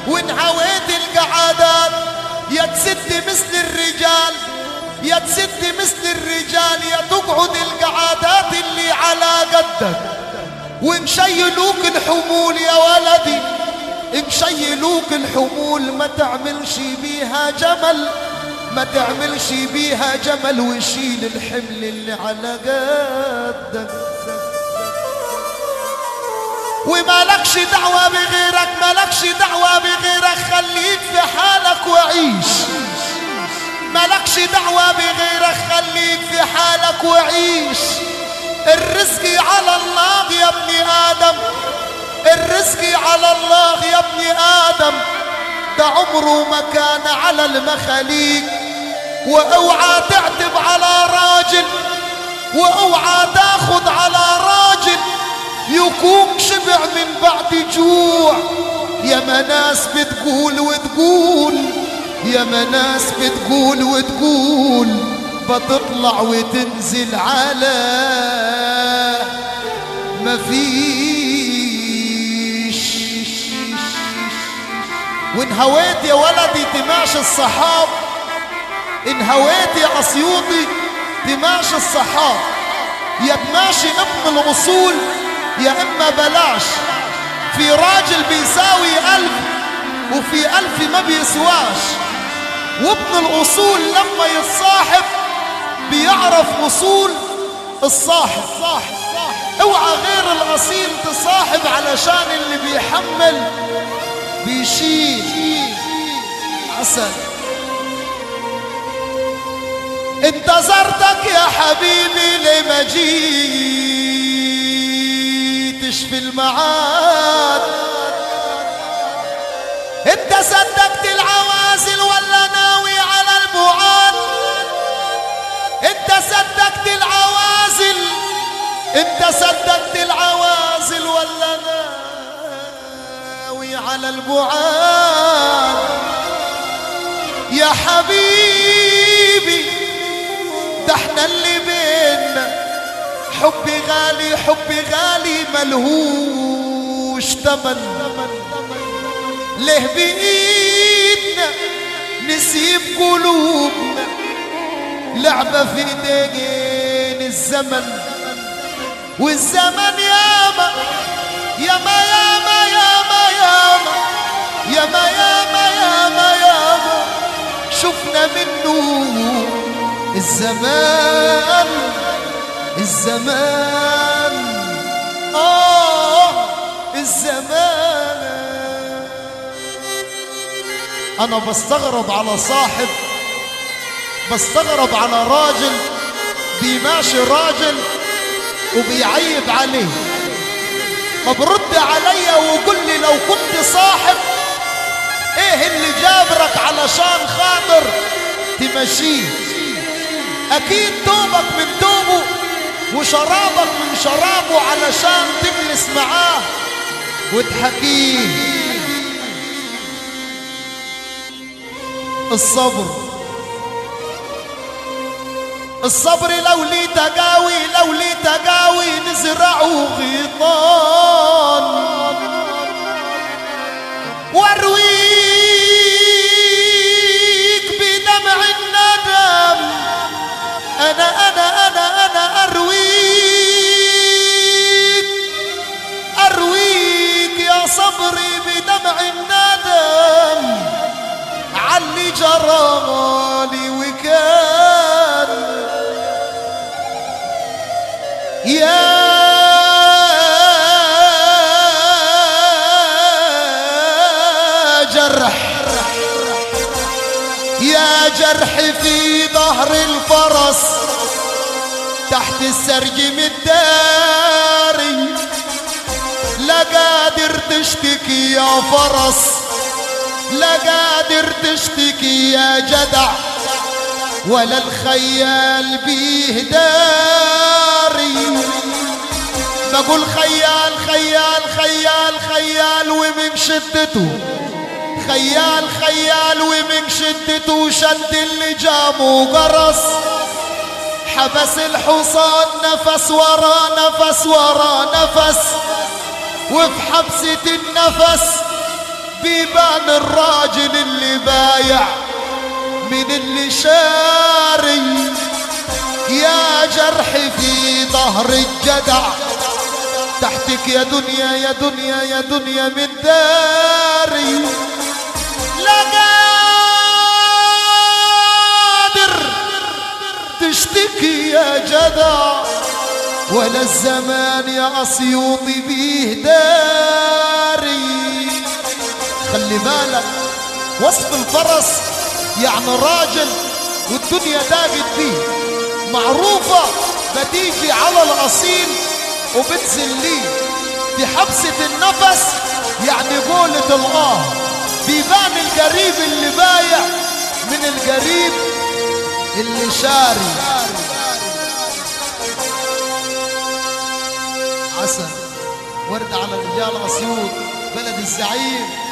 وانهويت القعدات يا تسد مثل الرجال، يا تسد مثل الرجال، يا تقعد القعدات اللي على قدك. ومشيلوك الحمول يا ولدي، مشيلوك الحمول، ما تعملش بيها جمل، ما تعملش بيها جمل، وشيل الحمل اللي على قدك. ومالكش دعوة بغيرك، مالكش دعوة بغيرك، خليك في حالك وعيش. مالكش دعوة بغيرك، خليك في حالك وعيش. الرزق على الله يا ابن آدم، الرزق على الله يا ابن آدم، ده عمره ما كان على المخاليق. واوعى تعتب على راجل، واوعى تاخد على راجل يكون شبع من بعد جوع. يا مناس بتقول وتقول، يا مناس بتقول وتقول، بتطلع وتنزل على ما فيش. وانهويت يا ولدي تماشي الصحاب، انهويت يا اسيوطي تماشي الصحاب. يا تماشي ابن الاصول يا اما بلاش. في راجل بيساوي 1000 وفي 1000 ما بيسواش. وابن الاصول لما يتصاحب بيعرف اصول الصاحب. اوعى غير الاصيل تصاحب علشان اللي بيحمل بيشيل. عسل. انتظرتك يا حبيبي لما جيتش في المعاد. انت صدقت العوازل ولا ناوي على البعاد؟ انت صدقت العوازل، انت صدقت العوازل ولا ناوي على البعاد؟ يا حبيبي ده احنا اللي بينا حبي غالي، حبي غالي ملهوش تمن. ليه بإيدنا نسيب قلوبنا لعبة في ايدين الزمن. والزمن ياما ياما ياما ياما ياما ياما ياما ياما ياما شفنا منه. الزمان الزمان الزمان. انا بستغرب على صاحب، بستغرب على راجل بيماشي راجل وبيعيب عليه. طب رد عليا وقول لي لو كنت صاحب ايه اللي جابرك علشان خاطر تمشيه؟ اكيد توبك من توبه وشرابك من شرابه علشان تجلس معاه وتحكيه. الصبر، الصبر لو لي تقاوي، لو لي تقاوي نزرعه غيطان وارويك بدمع الندم. انا ارويك يا صبري بدمع الندم علي جرالي وكان. يا جرح، يا جرح في ظهر الفرس تحت السرج مداري. لا قادر تشتكي يا فرس، لا قادر تشتكي يا جدع، ولا الخيال بيه داري. بقول خيال خيال خيال خيال ومن شدته، خيال خيال ومن شدته شد اللجام وقرص. حبس الحصان نفس ورا نفس ورا نفس، وفي حبسة النفس بيبان بيبان الراجل اللي بايع من اللي شاري. يا جرح في ظهر الجدع تحتك يا دنيا يا دنيا يا دنيا من داري. لا قادر تشتكي يا جدع ولا الزمان يا أسيوطي بيه داري. خلي بالك وصف الفرس يعني راجل والدنيا داقت بيه، معروفة بتيجي على الأصيل وبتزليه. في حبسة النفس يعني قولة الله. بيبان القريب اللي بايع من القريب اللي شاري. عسل ورد على رجال أسيوط بلد الزعيم.